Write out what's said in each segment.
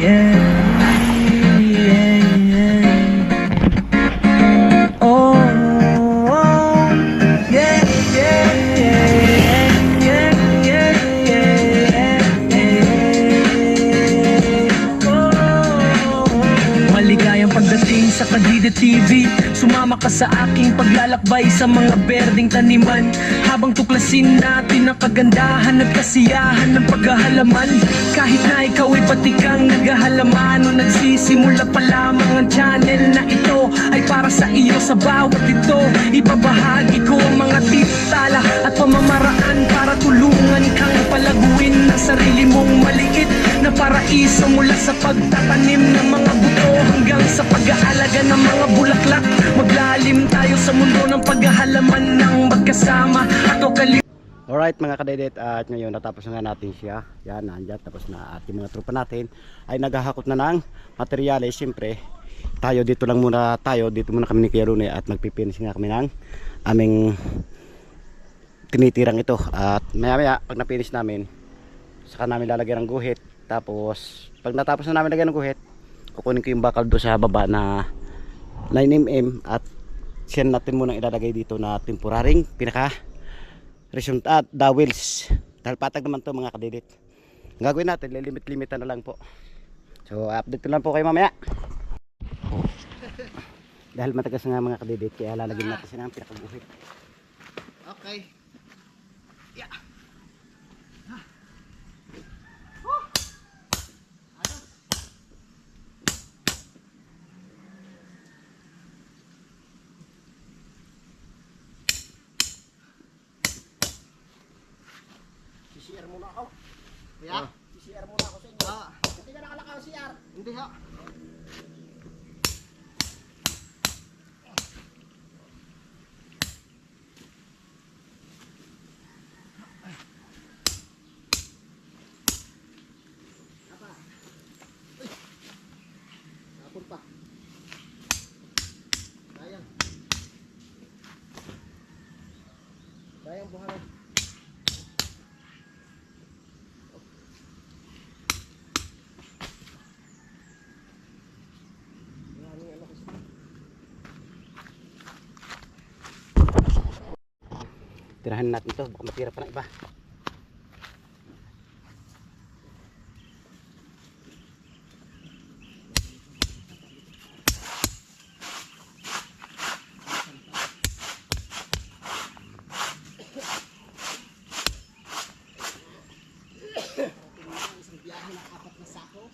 Oh, oh, yeah, yeah, yeah, yeah, yeah, yeah. Oh, maligayang pagdating sa Kadida TV. Sumama ka sa aking paglalakbay sa mga berdeng taniman, habang tuklasin natin ang kagandahan at kasiyahan ng paghahalaman. Kahit na ikaw ay batikang naghahalaman o nagsisimula pa lamang, ang channel na ito ay para sa iyo. Sa bawat ito, ibabahagi ko ang mga tala at pamamaraan para tulungan kang palaguin ang sarili mong maliit na paraiso, mula sa pagtatanim ng mga buto hanggang sa pag-aalaga ng mga bulaklak. Maglalim tayo sa mundo ng paghahalaman ng magkasama at okali. Alright mga kadedit, at ngayon natapos na natin siya. Yan, nandyan, tapos na. At yung mga tropa natin ay naghahakot na ng materyales. Siyempre, tayo dito lang muna tayo. Dito muna kami ni Kuya Rune at magpipinis nga kami ng aming tinitirang ito. At maya maya, pag napinis namin, saka namin lalagyan ng guhit. Tapos, pag natapos na namin lagyan ng guhit, kukunin ko yung bakal doon sa baba na 9mm at siyan natin muna ilalagay dito na temporaring pinaka resume at dowels, dahil patag naman to mga kadidit. Ang gagawin natin, lilimit-limitan na lang po. So update ko lang po kayo mamaya. Dahil matagas nga mga kadidit, kaya lalagyan natin siya ng pinakaguhit. Okay. Yeah. CR muna ako. Kuya? CR muna ako sa inyo. Hindi ka nakalakaw CR. Hindi ha. Tapon pa. Sayang. Sayang buharan. Tirahan natin ito, baka matira pa ng iba. Isang biyahe ng 4 na sako.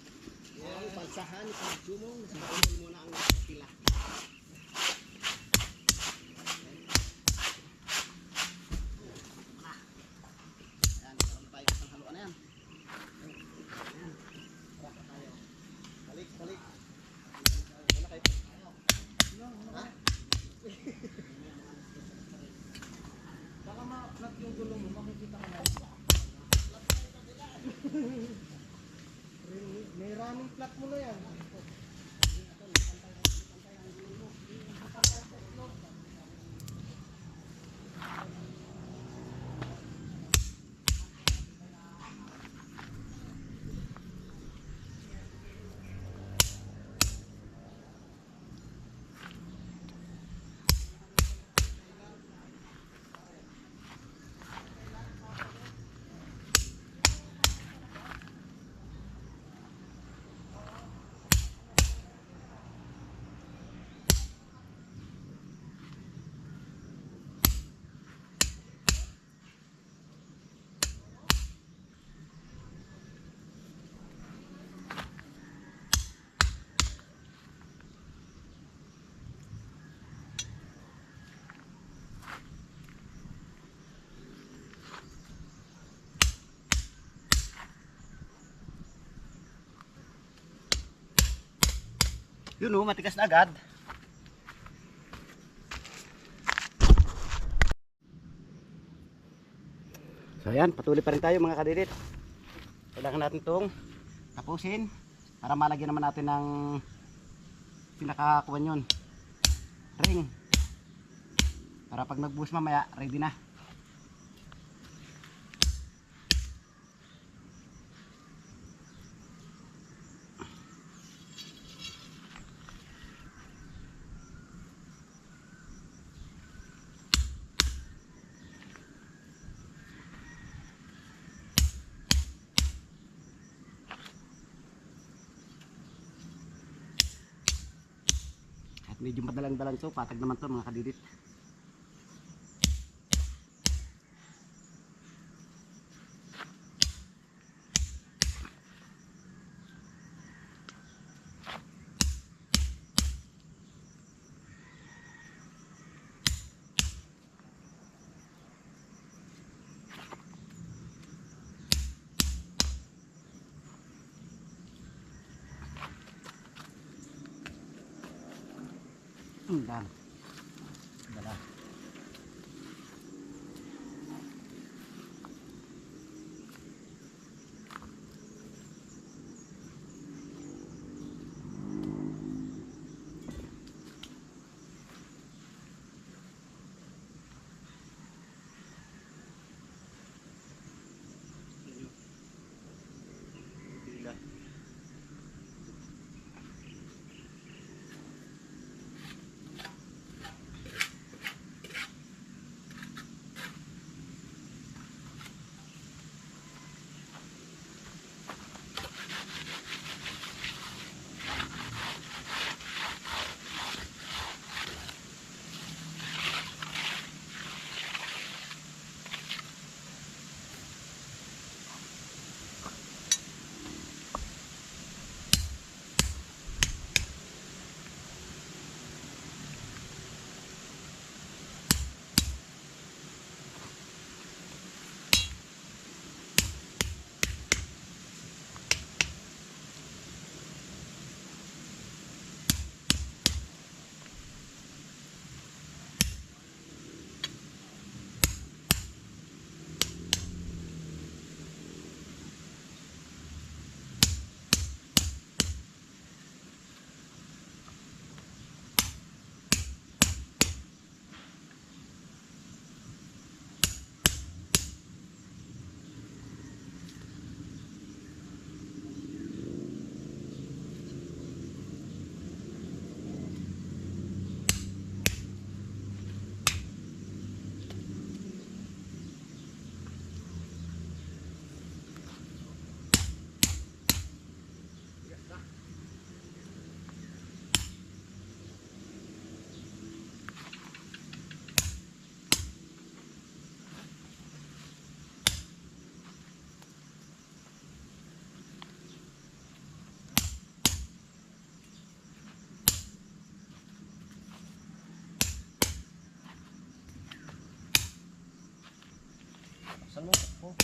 Ang balsahan, pag-jumong, nasa muna ang pila. Baka ma-flat yung gulo mo, makikita ka na. May running flat mo na yan. Yun o, matigas na agad. So ayan, patuloy pa rin tayo mga kadidit. Kailangan natin itong tapusin para malagyan naman natin ng pinakakuan yun, ring, para pag nagbuhos mamaya ready na. Medyo madalang-dalang to, patag naman to mga kadidit. Dan. Dala. Saan mo? Oh.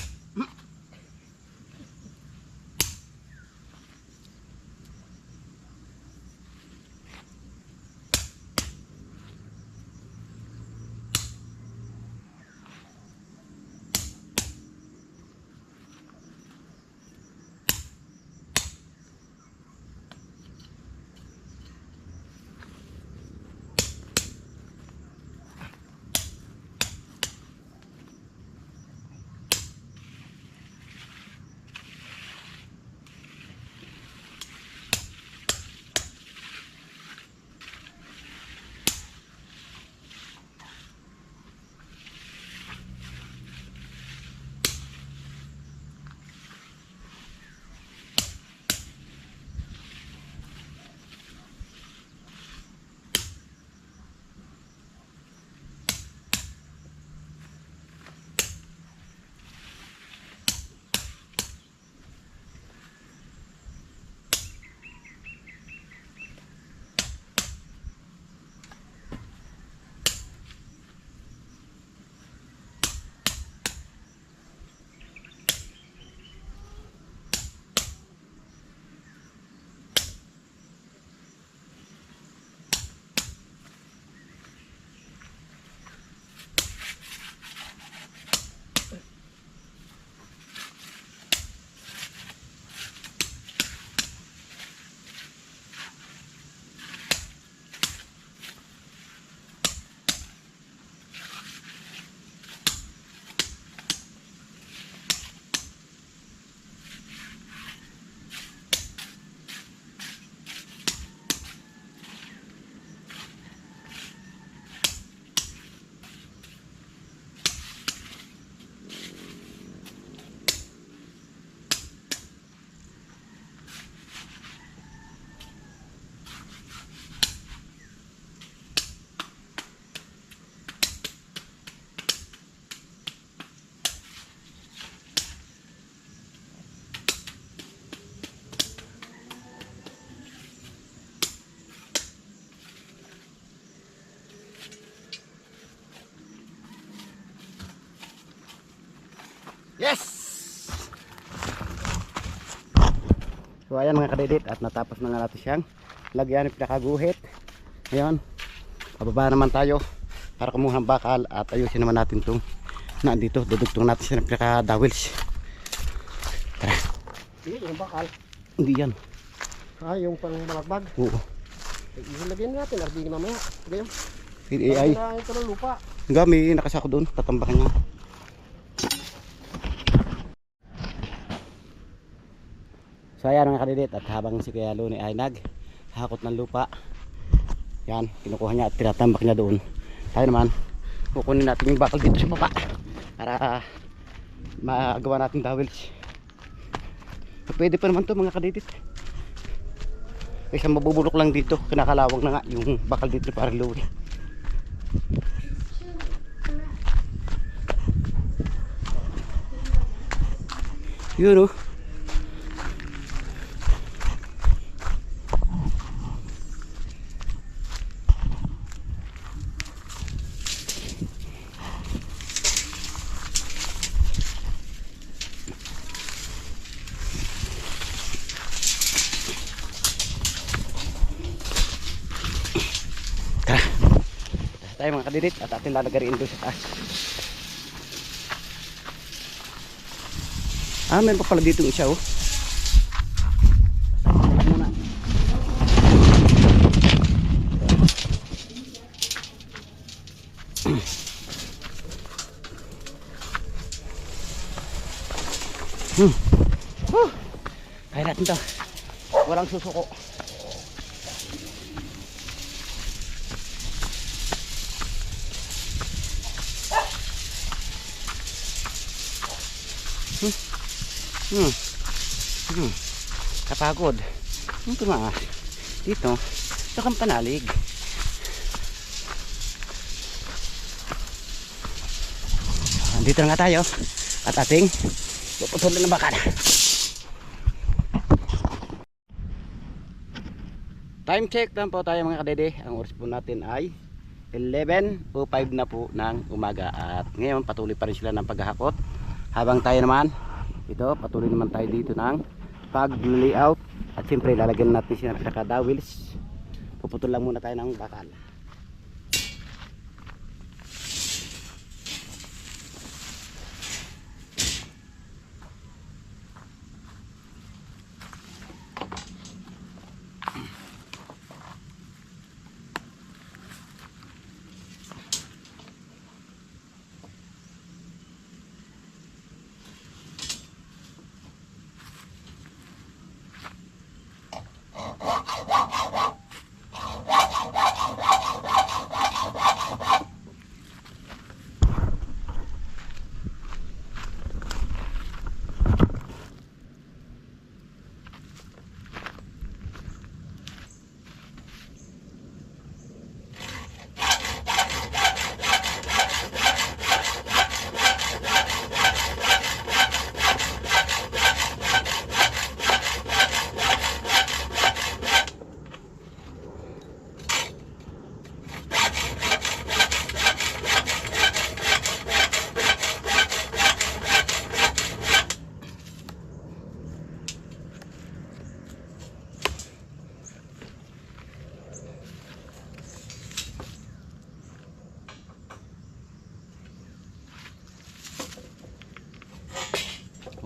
So ayan mga kadidit, at natapos na nga natin siyang lagyan ng pinakaguhit. Ngayon, pababa naman tayo para kumuha ng bakal at ayusin naman natin itong nandito. Dudugtong natin siya ng pinaka-dowels. Tara. Hindi, yung bakal. Hindi yan. Yung pang balagbag. Oo. Ilagyan natin, ardi mamaya. Ganyan. AI. Ay, ito ng lupa. Hanggang may nakasako doon, tatambakan niya. So ayan mga kadidit, at habang si Kuya Luni ay naghakot ng lupa, yan, kinukuha niya at tinatambak niya doon. Tayo naman, kukunin natin yung bakal dito sa baba para magawa natin dowels. Pwede pa naman to mga kadidit. Kaysa mabubulok lang dito, kinakalawang na nga yung bakal dito para Luni. Yun oh. Tara. Tayo mga kadidit at atin lalagarin doon sa taas. Meron pa pala dito isa oh. Muna. Kaya natin to. Walang susuko. Kapagod. Ang tumaas. Dito, sa Kampanalig. Dito na nga tayo. At ating puputulin ng bakal. Time check lang po tayo mga kadede. Ang oras po natin ay 11:05 na po ng umaga. At ngayon patuloy pa rin sila ng paghahakot. Habang tayo naman, ito patuloy naman tayo dito ng pag-layout. At siyempre lalagyan natin siya ng pinaka-dowels. Puputol lang muna tayo ng bakal.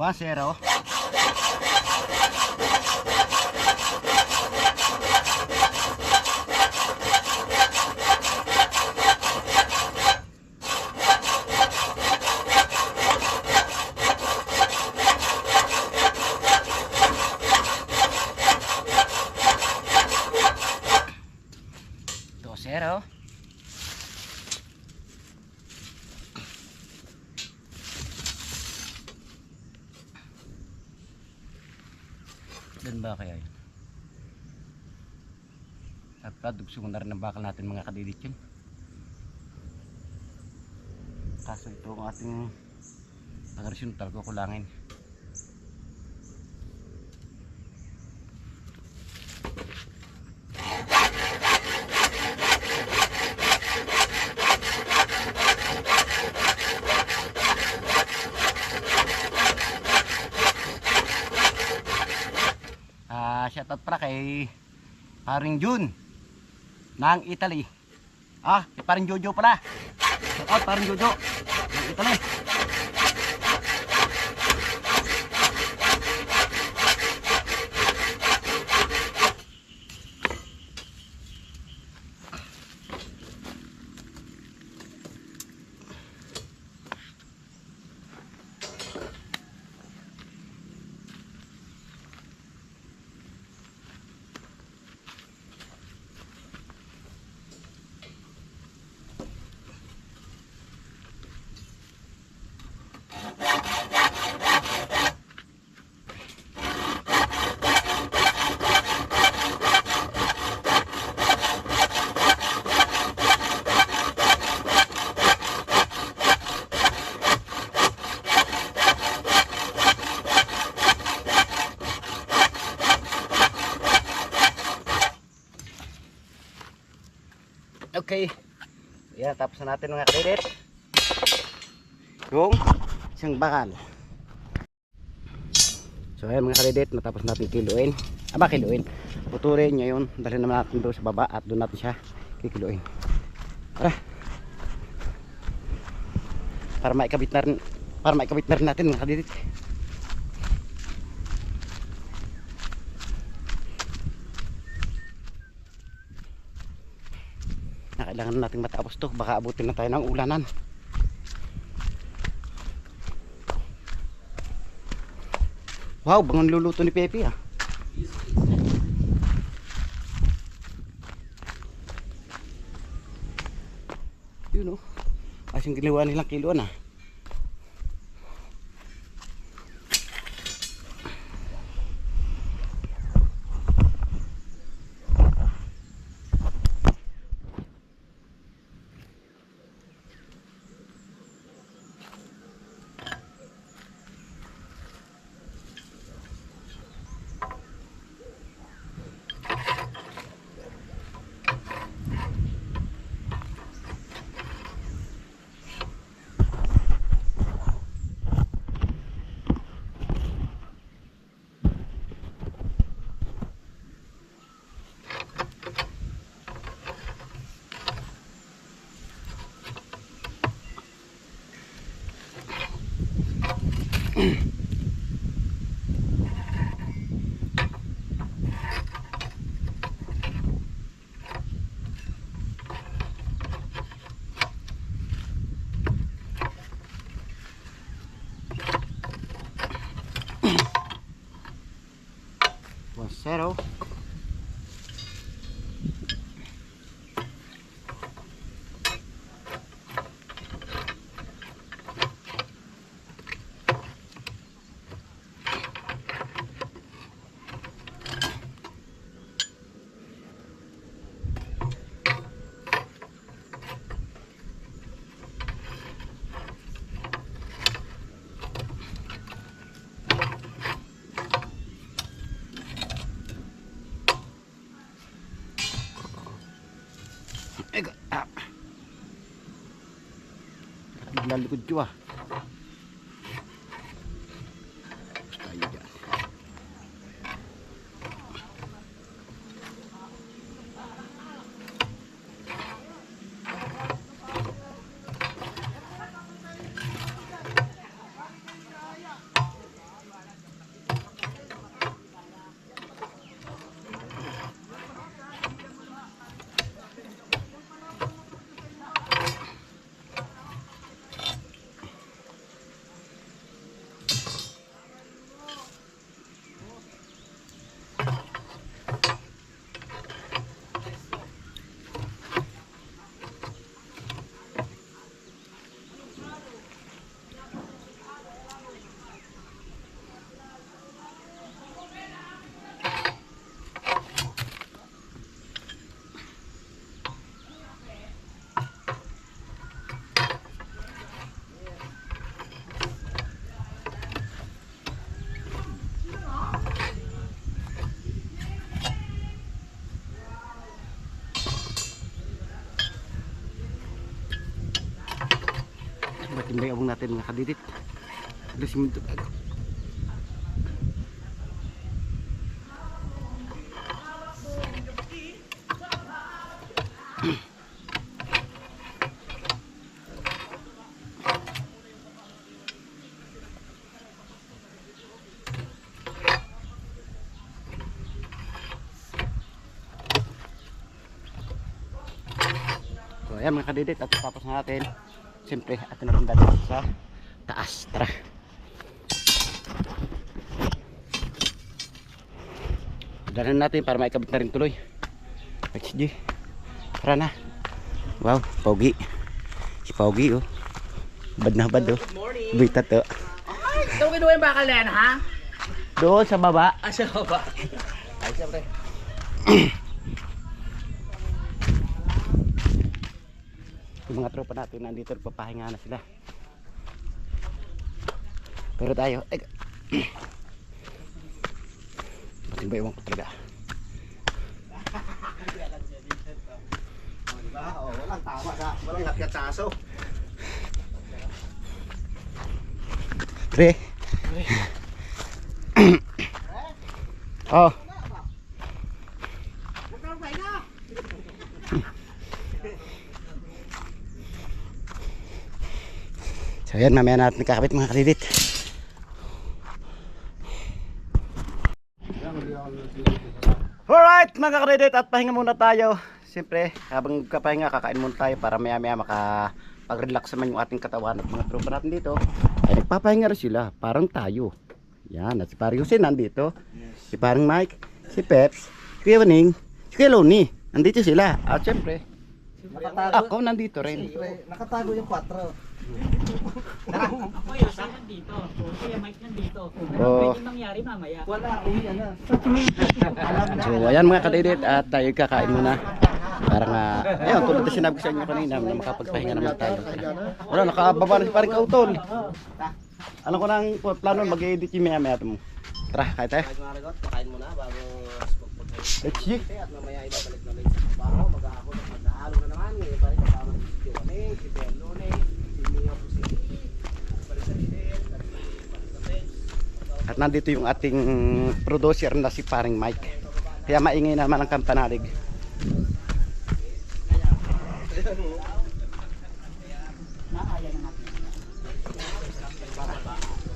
Wasero. Dosero. Doon ba kaya yun? At dugsungan na rin ng bakal natin mga kadidit yun. Kaso ito ang ating agresyon talaga kulangin. shoutout para kay paring Jun ng Italy. Kay paring Jojo pala. Shoutout paring Jojo ng Italy. Okay. Yan, tapos na natin mga kadidit. Yung isang bakal. So ayan mga kadidit, natapos natin kiluin. Kiluin. Putulin nyo yun. Dalhin naman natin doon sa baba at doon natin siya kikiluin. Para maikabit na rin natin mga kadidit. Kailangan nating matapos to, baka abutin na tayo ng ulanan. Wow, bangon luluto ni Pepe Yun kasing giliwan nilang kiluan Zero. Lalikod ko Timbay abong natin mga kadidit. Alas yung ayan mga kadidit, at tapos na natin. Siyempre, atin na rin dito sa taas. Tara. Dalan natin para maikabit na rin tuloy. HG. Tara na. Wow, pogi. Si pogi oh. Bad na bad oh. Bitat oh. Ay, ito kinuha yung bakal na yan, ha? Doon sa baba. Ah, siya ba? Ay, siyempre. Yung mga tropa natin nandito, papahinga na sila. Pero tayo, bating ba iwan ko talaga. Diba? Oh, walang tama sa, walang lakyat sa aso. Pre. Oh. So yan, mamaya natin kakabit mga kalidit. Alright mga kalidit, at pahinga muna tayo. Siyempre, habang kapahinga, kakain muna tayo para maya maya makapag-relax naman yung ating katawan. At mga tropa natin dito ay nagpapahinga rin sila, parang tayo. Yan, at si Parang Jose nandito, si Parang Mike, si Peps, si Kuya Waning, si Kuya Loni, nandito sila. At siyempre, ako nandito rin. Nakatago yung 4. Ako yung sa nandito. Kuya Mike nandito. Ano Oh. pwede mangyari mamaya? Wala, uwi na. So ayan mga kadidit, at tayo kakain muna. Parang ayun, tulad na sinabi ko sa inyo kanina na makapagpahinga naman tayo. Wala, nakababa na si Parang Kautol. Alam ko nang plano mag-edit yung maya-maya mo. Tara, kaya tayo. Maragot, pakain mo na bago Let's see. at mamaya ibabalik na ulit sa trabaho. Mag-aako na mag-aalo na naman. Ngayon pa rin kasama si Johnny, si Bellone, si Mia Pusini, balik sa Lidl, At nandito yung ating producer na si Paring Mike. Kaya maingay naman ang kampanalig.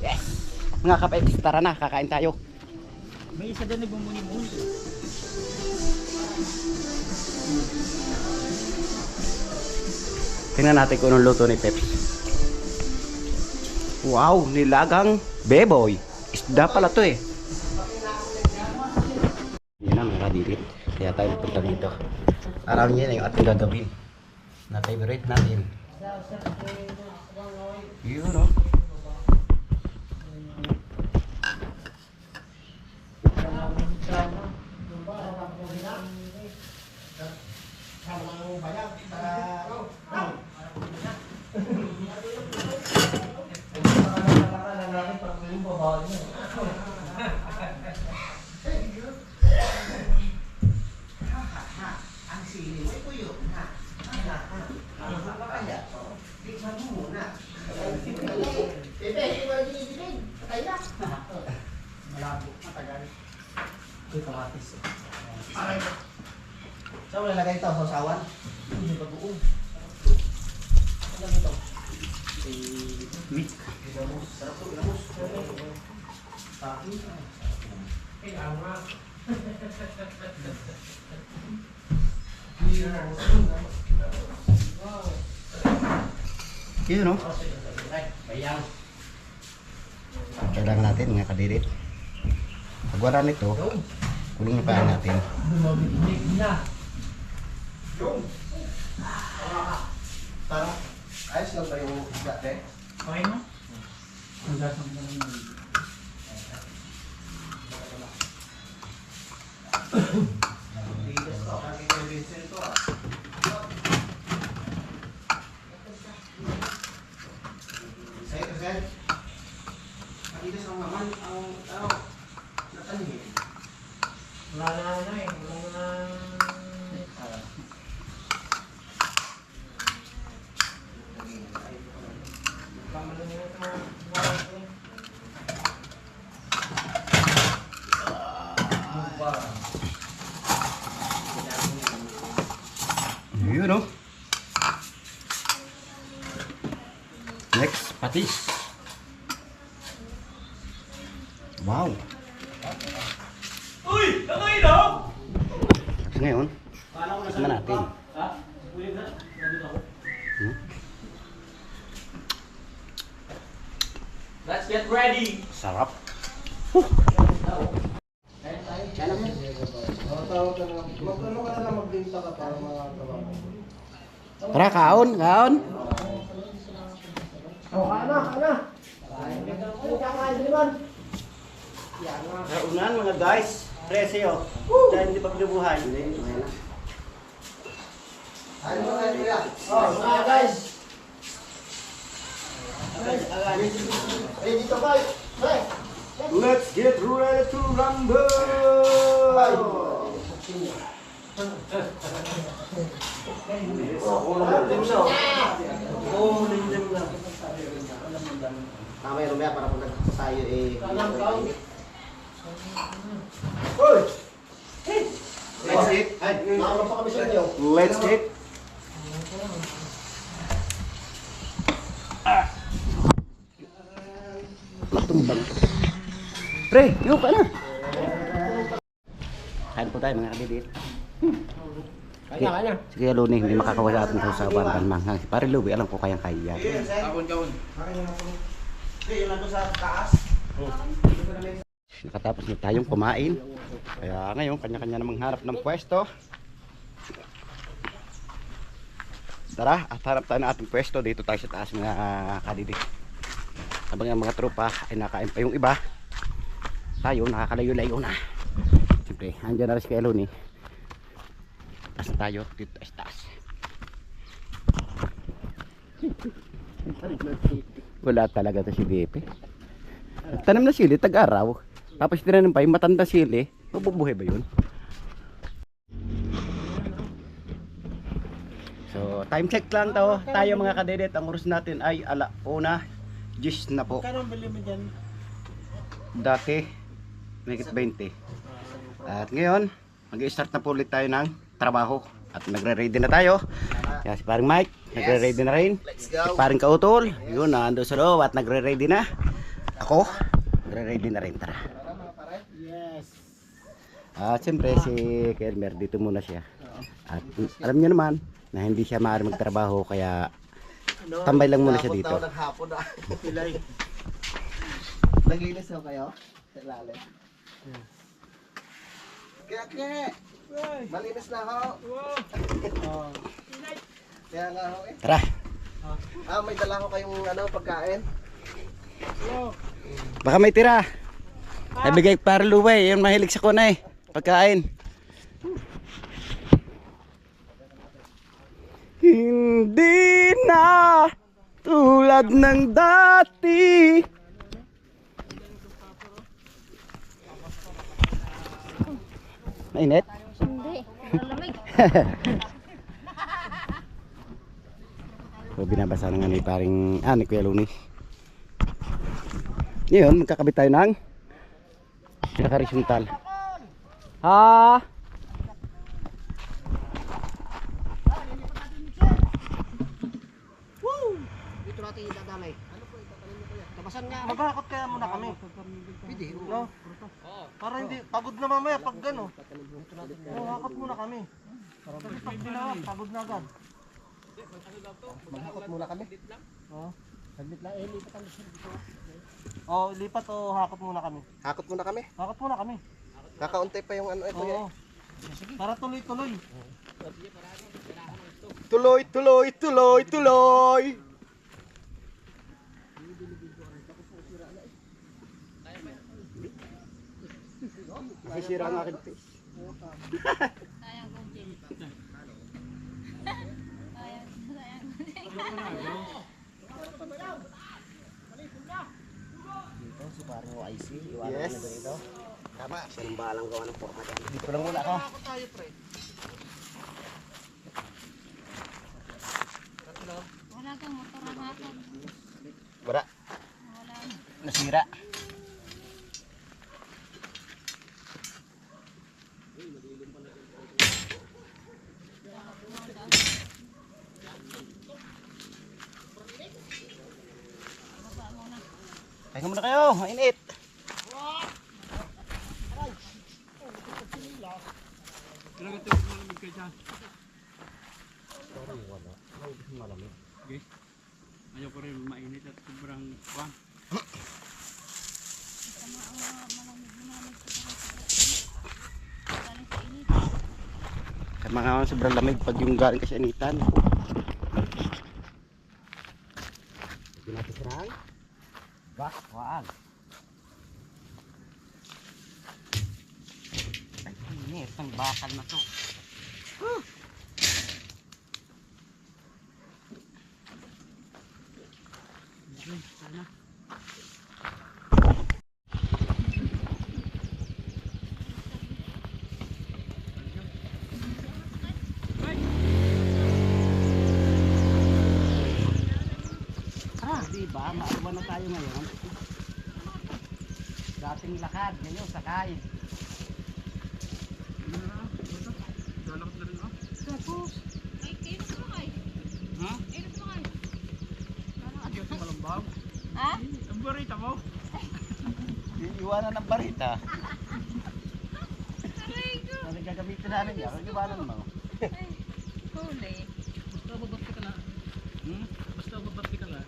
Yes! Mga kapatid, tara na, kakain tayo. May isa doon nagbumuni-muni. Tingnan natin kung anong luto ni Peps. Wow, nilagang beboy. Isda pala to eh. Yan na mga kadidit. Kaya tayo punta dito. Alam niya na yung ating gagawin. Na favorite natin. Yun no. So, wala lagay ito sa sawan. Hindi ba buong? Meat. Sarap to, ginamos. Yun no. Bayang. Kailangan natin mga kadidit. Pag wala nito, kuling na paan natin. Tara. Ayos lang ba yung isda, te? Okay mo? Sa'yo, Sir. Makita sa naman ang natanim. Wala na eh. Wala na. Yun no. Next, patis. Wow. Uy! Kamay daw! Tapos ngayon, tikman natin. Ha? Uy, nandito ako. Let's get ready! Sarap. Magkano ka na lang magbinta ka para makatrabaho. Tara, kaon, kaon. Oh, kana. Kakain din man. Kaunan mga guys. Presyo. Dahil hindi pa binubuhay. Ano ba kayo? Oh, mga guys. Ready to fight. Hey. Let's get ready to rumble. Tama yung rumaya para kung nagsasayo eh. Let's eat. Nakawala pa kami sa inyo. Let's eat. Matumbang. Pre, yun ka na. Kain po tayo mga kadidit. Kanya. Sige, Luni, hindi makakawala atin sa usapan kan manghang. Si Pare Lubi, alam ko kayang kaya. Kaun. Yun lang sa taas. Nakatapos na tayong kumain. Kaya ngayon, kanya-kanya namang hanap ng pwesto. Tara, at harap tayo ng ating pwesto. Dito tayo sa taas mga kadidit. Habang ang mga tropa ay nakain pa yung iba, tayo nakakalayo-layo na. Siyempre, andyan na rin si Eloni. Taas na tayo, dito tayo sa taas. Wala talaga to si Bepe. Tanam na sili, tag-araw. Tapos tinanim pa yung matanda sili. Mabubuhay ba yun? So, time check lang tayo mga kadedit. Ang oras natin ay 1:10 na po. Kano bili mo dyan? Dati, may 20. At ngayon, mag-i-start na po ulit tayo ng trabaho. At nagre-ready na tayo. Kaya si paring Mike, nagre-ready na rin. Let's Si go. paring Kautol, yun, nando sa loob at nagre-ready na. Ako, nagre-ready na rin. Tara. Yes. At siyempre, si Kelmer, dito muna siya. At alam niyo naman, na hindi siya maaari magtrabaho, kaya tambay lang muna siya dito. Naghapon na. Pilay. Naglinis ho kayo? Sa ilalim. Kaya. Malinis na ho. Kaya nga ho eh. Tara, May dala ko kayong pagkain. baka may tira. Nabigay para luway, yun mahilig sa kunay. Pagkain. Hindi na tulad ng dati. Mainit? Hindi, malamig. So, binabasa na nga ni paring, ni Kuya Luni. Ngayon, magkakabit tayo ng pinaka-horizontal. Ha? Dito natin idadalay. Tabasan nga. Maghakot kaya muna kami. Pwede. No? Para hindi pagod na mamaya pag gano. Hakot muna kami. Kasi pag binahak, pagod na agad. Maghakot muna kami. Saglit lang. Lipat ang dito. Lipat o hakot muna kami. Hakot muna kami? Hakot muna kami. Kakaunti pa yung ito yan. Para tuloy-tuloy. Tuloy. Sisira ang aking face. Sayang kong Jing. Sayang. Dito si Parang YC. Yes. Na dito. Tama. Siya balang gawa ng forma dyan. Dito lang muna ako. Wala kang motor na natin. Wala. Wala. Nasira. Pahinga muna kayo, mainit. Ayaw ko rin mainit at sobrang malamig sa galing sa init. Sa mga sobrang lamig pag yung galing kasi anitan. Lagyan natin siya ng bakwaan. Ay, init ang bakal na to. Sana. Di ba? Maawa na tayo ngayon. Dating lakad, ngayon sakay. Tapos, Ay, kayo na sumakay. ha? Kayo na sumakay. Ayaw sa malambag. Ha? Ang barita mo. Iiwanan ng barita. Aray ko. Ano gagamitin namin yan? Iiwanan mo. Huli. Basta babati ka lang. Hmm? Basta babati ka lang.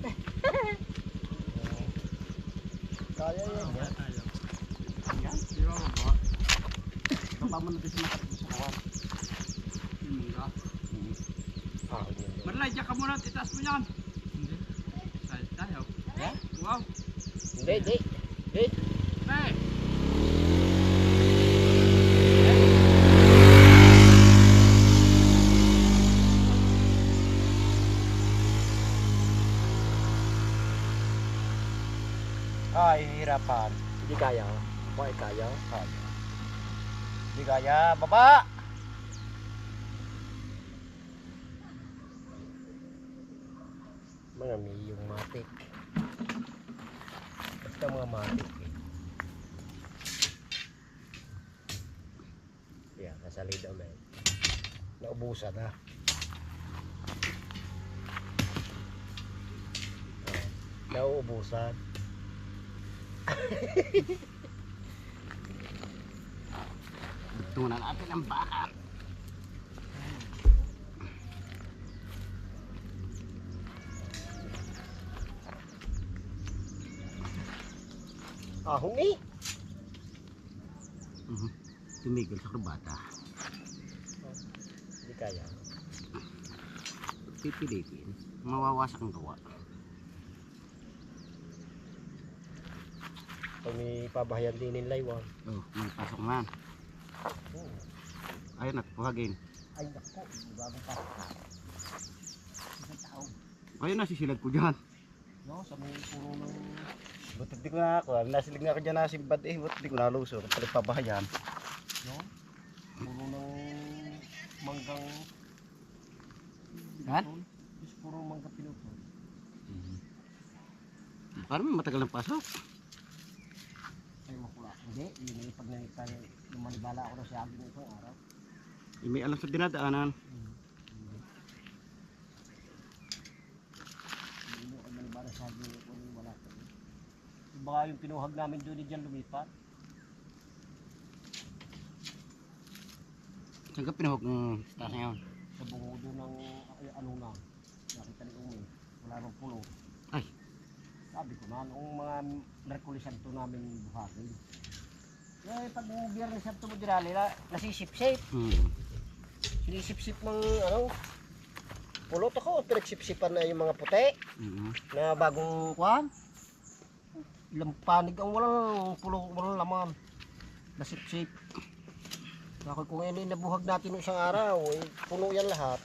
Kaya yan. Kaya tayo. Yan. Di ba baba? Baba mo natin sa makapit sa kawan. Hindi ka. Ah, yun. Marlay, diyan ka muna. Itaas mo yan. Hindi. Tayo. Yeah? Wow. Hindi. Hey. Ay, hirapan. Hindi kaya. Bakit kaya? Hindi kaya. Baba! Mga yung matik. Basta mga matik eh. Yan, nasa lidaw na yun. Naubusan na. Nauubusan. Tunan natin ang bakal. Ahong eh. Tumigil sa kurbata. Hindi kaya. Pipilitin. Mawawasak ang gawa. Pag may pabahayan din ng laywang. Oh, may pasok na. Ayun at puhagin. Ay, naku. Bagong pasok. Isang taon. Ayun na, sisilag ko dyan. No, sa may puro ng... Butit di ko na ako. Nasilig nga ako dyan na simbad eh. Butit di ko nalusok. Palit pabahayan. No? Puro ng manggang... Han? Yes, puro manggang pinutol. Parang matagal ng pasok. Ay, makula. Hindi, yun yung pag manibala ako na siya abin ng isang araw. May alam sa dinadaanan. Hindi mo manibala siya abin ng isang wala. Baka yung pinuhag namin doon dyan lumipat. Saan ka pinuhog ng taas na yun? Sa bungo doon ng ano na. Nakita ni Umi. Wala nang pulo. Ay. Sabi ko na, noong mga Merkulis Santo namin buhagin. Eh, pag Biyernes Santo mo dinali, nasisip-sip. Sinisip-sip ng ano, pulot ako. Pinagsip-sipan na yung mga puti na bagong kuhan. Ilang panig ang walang pulo, walang laman. Nasip-sip. Ako kung ano yung nabuhag natin noong isang araw, eh, puno yan lahat.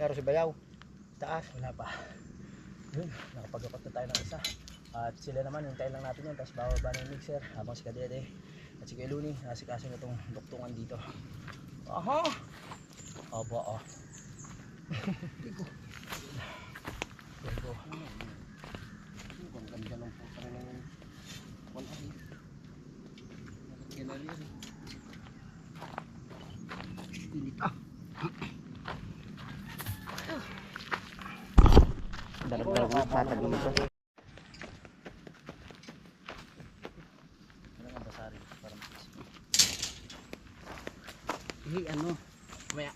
Pero si Bayaw, taas. Wala pa. Yun, nakapagkakot na tayo ng isa. At sila naman, hintayin lang natin yan. Tapos bababa na yung mixer. Habang si Kadede at si Kuya Luni, nasikaso na itong duktungan dito. Aha! Aba, ah. Tigo. Tigo. Ang ganda ng putang ng wala eh. Kinalian. Init ah. Darag-darag na patag naman ito. Ano nga basari? Parang pis. Eh, ano? Maya.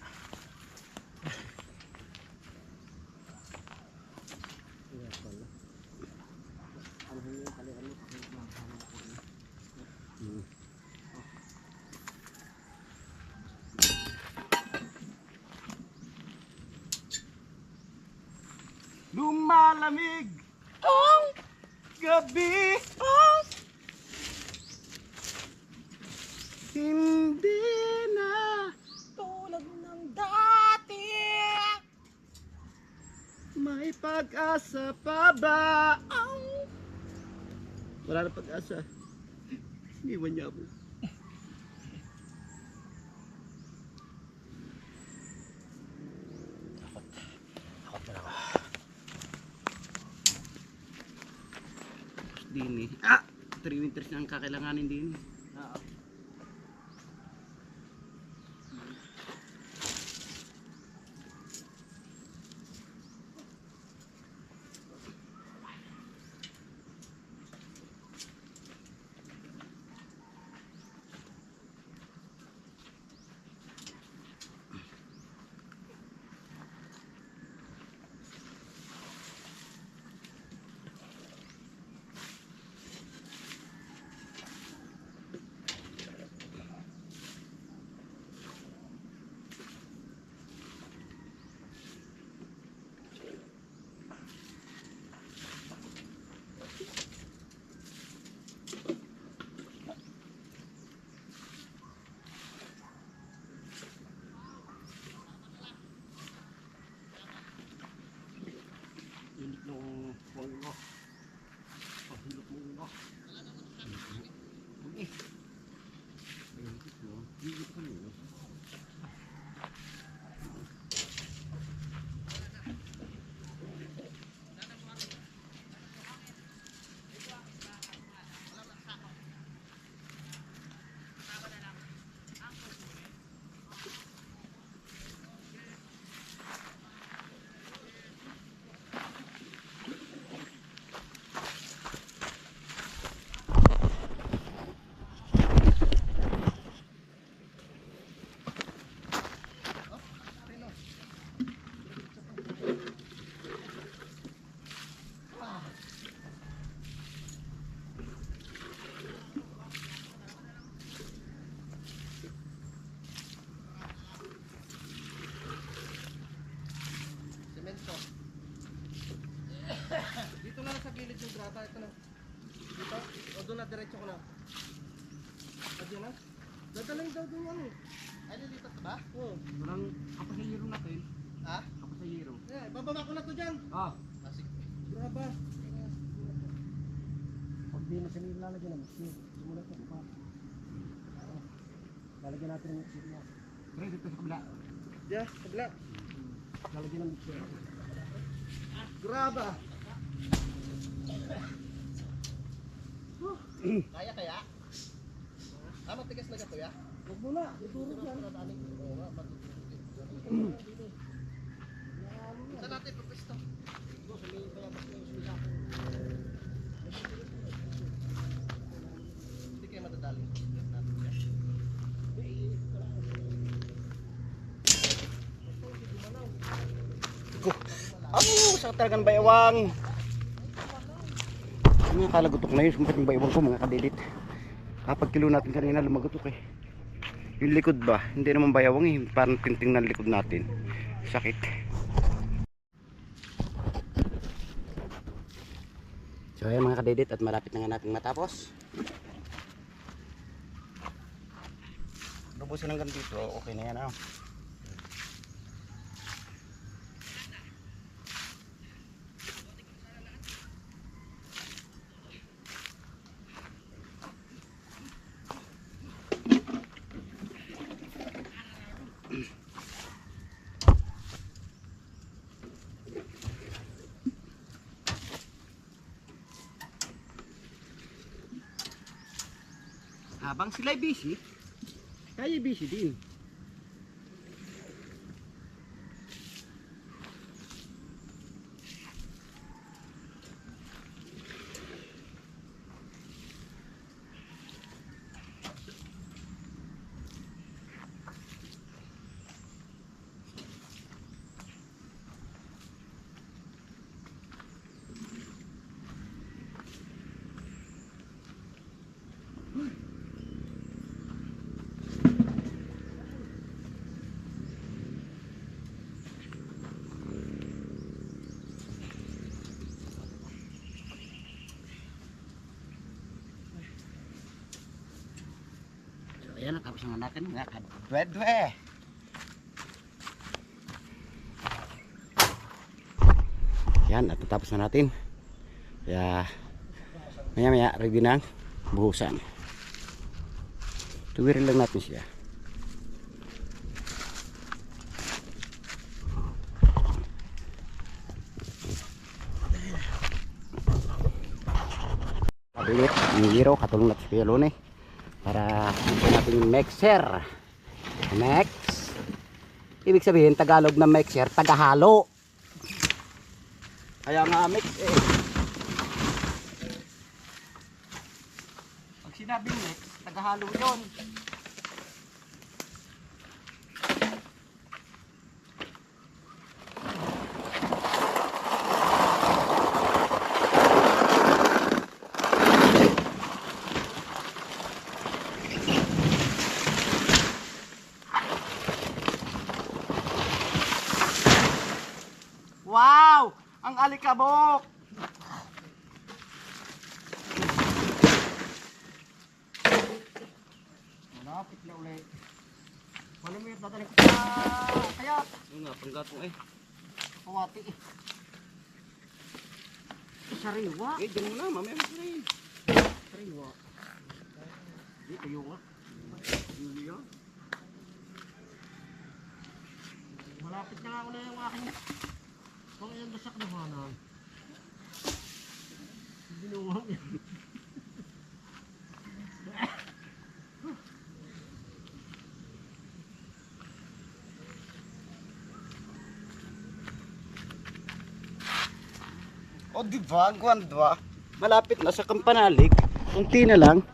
lumalamig ang gabi. Hindi na Tulad ng dati. may pag-asa pa ba? Wala na pag-asa. Iwan niya ako. Takot na ako. Din eh. 3 winters na ang kakailanganin din. Init nung ulo. Pahilot mo ulo. Okay. Init mo. Init ka mo. Semento. Dito lang sa gilid yung grata. Ito na. Dito. O doon na, diretso ko na. Diyan na. Dadalhin daw doon ano. Ay, nilipat ka ba? Oo. Walang kapasayiro natin. Ha? Kapasayiro. Eh, bababa ko na to dyan. Ah. Sige. Graba. Pag di na sila lalagyan ng mixer, sumulat na pa. Lalagyan natin ng mixer niya. Pre, dito sa kabila. Diyan, kabla. Lalagyan ng mixer. Graba. Kaya kaya? Matigas na gato ya? Huwag mo na, ituro yan. Oo nga, saan natin papisto? Hindi kayo madadali. Sakit talaga ng bayawang. Mga kalagutok na yun. Sumpat yung bayawang ko mga kadilit. Kapag kilo natin kanina lumagutok eh. Yung likod ba? Hindi naman bayawang eh. Parang tinting ng likod natin. Sakit. So ayan mga kadidit at malapit na nga natin matapos. Lubusin hanggang dito. Okay na yan ah. Habang sila'y busy, tayo busy din. Ayan, natapos na natin mga kadwedwe. Yan, at natapos na natin. Kaya maya maya ready na ang buhusan. Tuwirin lang natin siya. Pabilit, Miro, katulong natin si Kuya Lone para ito natin yung mixer. Mix. Ibig sabihin, Tagalog na mixer, tagahalo. Kaya nga mix eh. Pag sinabing mix, tagahalo yun. Wow! Ang alikabok! Malapit na ulit. Wala mo yung dadaling ko sa kayat. Yung nga, panggatong eh. Pawati eh. Sariwa. Eh, dyan mo na, mamaya mo rin. Sariwa. Dito yung nga. Julia. Malapit na nga ulit yung aking kung ilang dasak na hanan. Binuwang yan. O diba, ang gwandwa. Malapit na sa Kampanalig. Kunti na lang.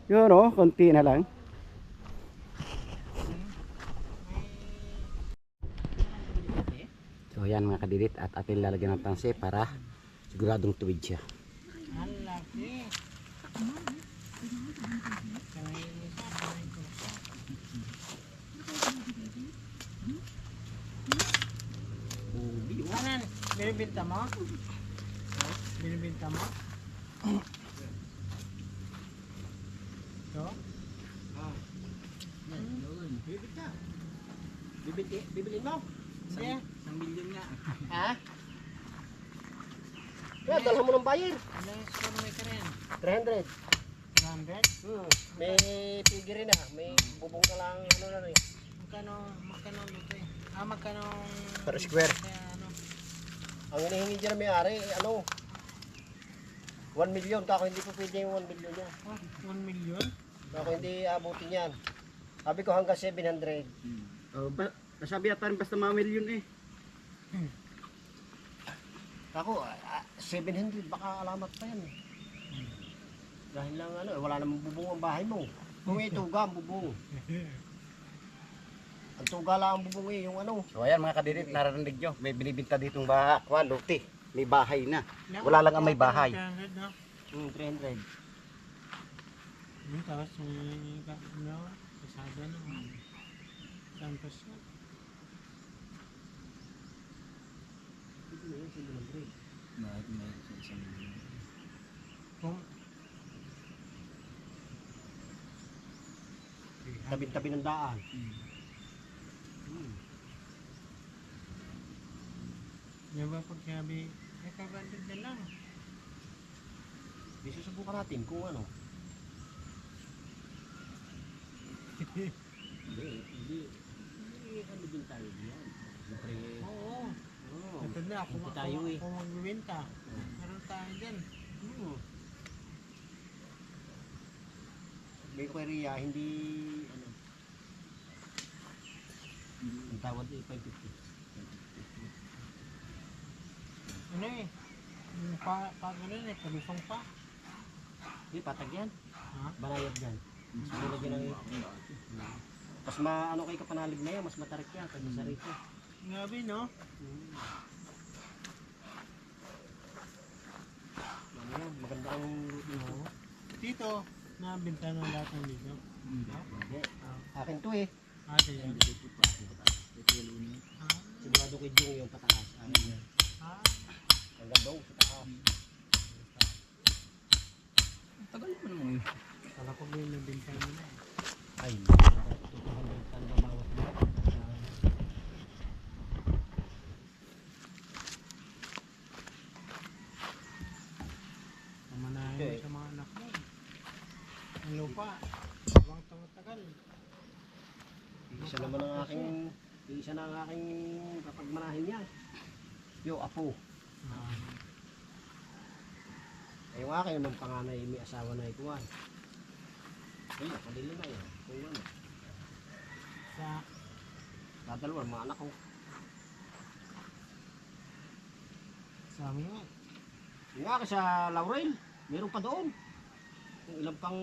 Yun o, kunti na lang. So yan mga kadidit, at atin lalagyan ng tanse para siguradong tuwid siya. Anan, binibinta mo? Binibinta mo? Ito? Bibilin mo? Hindi. 1 milyon nga. Ha? Kaya dalhan mo ng bayir. Ano may karen? 300. 300? May pigi rin ah. May bubong ka lang ano na rin. Magkano luto eh? Magkano Per square. ano? Ang hinihingi dyan na may-ari, ano? 1 million. Kako hindi po pwede yung 1 million niya. 1 million? Kako hindi abutin yan. Sabi ko hanggang 700. Nasabi yata rin basta mga million eh. Ako, 700 baka alamat pa yan eh. Dahil lang ano, wala namang bubong ang bahay mo. Kung ito tuga ang bubong. Ang tuga lang ang bubong eh, yung ano. So ayan mga kadirit, narinig nyo, may binibinta ditong bakwa, luti. May bahay na. Wala lang ang may bahay. 300 no? 300. Tapos may kasada na. Santos na. Tabi-tabi ng daan. Di ba pag sabi, 500 na lang. Di susubukan natin kung ano. Hindi ano din tayo diyan. Siyempre, Oo. oh, Ito na, kung tayo eh. kung magbibenta, meron tayo dyan. May kweriya, hindi ano. Ang tawad ay 550. Ano eh, yung ganun eh, kalusong pa. Hindi, patag yan. Ha? Banayad yan. Mas malagyan ng mas maano kay kapanalig na yan, mas matarik yan kaysa sa rito. Grabe no? Ano yan, maganda ang luto mo. Dito, nabenta ng lahat ng dito. Hindi. Akin to eh. Ate yan. Sigurado kay Jung yung pataas. Akin yan. Hanggang daw sa taas. Tagal naman mo yun. Kala ko may nabenta nila. Ay, pa. Habang tumatagal. Isa naman ang aking, isa na ang aking kapagmanahin niya. Yo, apo. Ay, yung akin, nung panganay, may asawa na ikuan. Ay, nakadili na yun. Kung ano. Sa dalawa, mga anak ko. Sa amin nga. Yung nga sa Laurel, meron pa doon. Yung ilang pang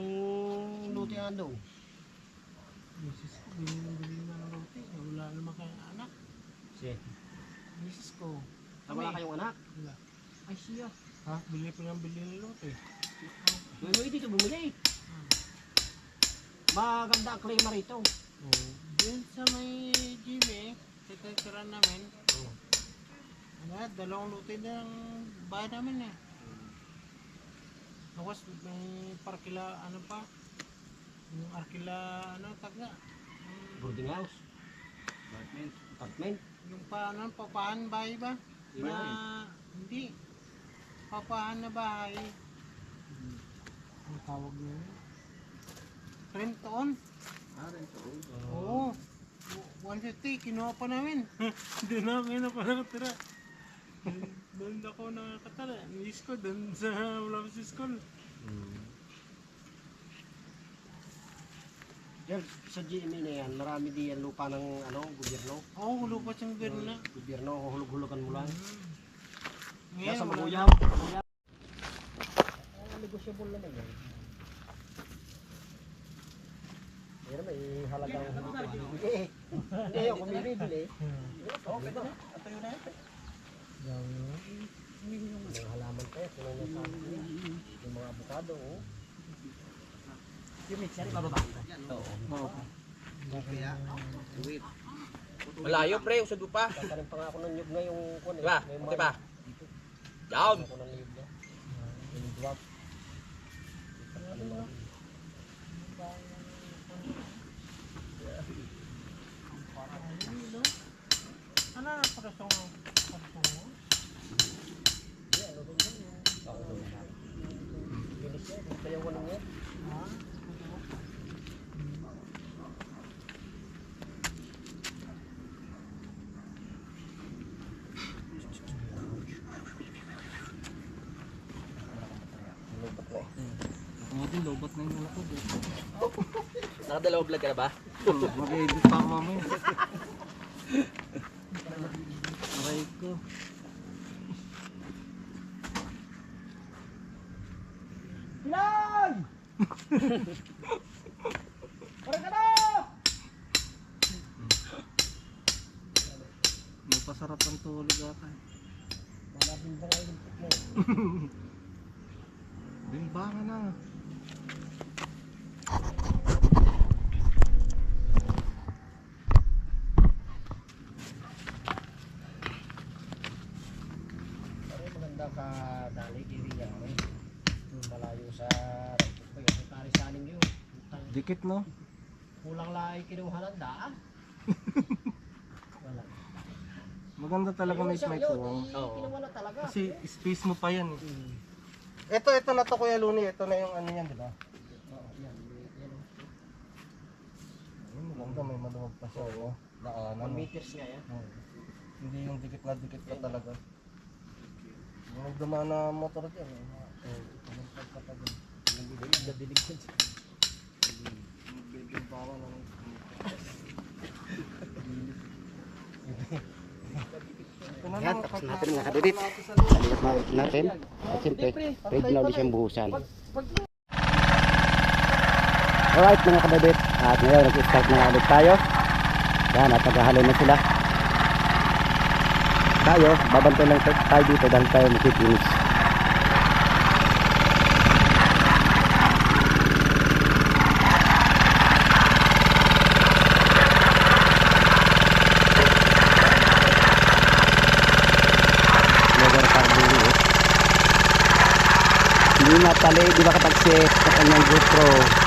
luti nga doon. Misis ko, binili na ng roti. Wala naman kayong anak. Si, Misis ko. wala kayong anak. Wala. Ay, siya. Ha? Bili pa ng bili ng roti. May dito bumili. Maganda ang klima rito. Oh. Doon sa may Jimmy, titira namin. Oh. Ano, dalawang luti ng bahay namin eh. Tapos may parkila, ano pa? Yung arkila, ano, tagna? Boarding house. Apartment. Yung pa, ano, papahan bahay ba? Yun Na, na hindi. Papahan na bahay. Ang tawag nyo? Rentoon. Rentoon. Oo. 150, kinuha pa namin. Doon namin na pala natira. Doon ako nakakatala. Miss ko doon sa Love School. Diyan, sa GMA na yan, marami di yan lupa ng ano, gobyerno. Oo, lupa siyang gano'n na. Gobyerno, hulog-hulugan mo lang. Ngayon, Nasa wala Maguyam. Negosyable naman yan. Pero may halagang hindi. Hindi ako bumibili. Okay ba? Atayo na ito. May halaman pa yan. Kung ano sa niya. Yung mga abukado, oh. Yung mixer, bababa. Oo. Malayo pre, usad mo pa. Kakarin pa nga ako ng nyug na yung kun. Diba? Okay ba? Down. Ako ng nyug na. Yung drop. ano na pagkasong mo? Bilis yan. Hindi pa yung walang yan. Ha? Nakadalawang vlog ka na ba? Mag-edit pa ako mamaya. Aray ko. Pilan! Parang ka na! Magpasarap ang tulog ata. Wala bimbang ay limpit mo. Bimbangan na. Pero maganda ka dali, iriya kami. Malayo sa rangkot ko yun. Tari sa aning yun. Dikit no? Kulang lang kinuha ng daan. Wala. Maganda talaga may Yung mic isang ko. yun, kinuha na talaga. Kasi space mo pa yan eh. Ito na to Kuya Luni. Ito na yung ano yan, di ba? Oo, yan. Yan. Maganda, may maluwag pa siya. Oh. 1 meters nga yan. Hindi yung dikit na dikit pa talaga. Yung dumaan na motor dyan. Nadilig ko siya. Yan, tapos natin mga kadudit. Saligat natin. At siyempre, pwede na ulit siyang buhusan. Alright mga kadudit. At ngayon, nag-start na ulit tayo. Yan, at naghahalo na sila. Tayo, babantay lang tayo dito dahil tayo makikinis. Hindi na pala, di ba kapag set sa kanyang GoPro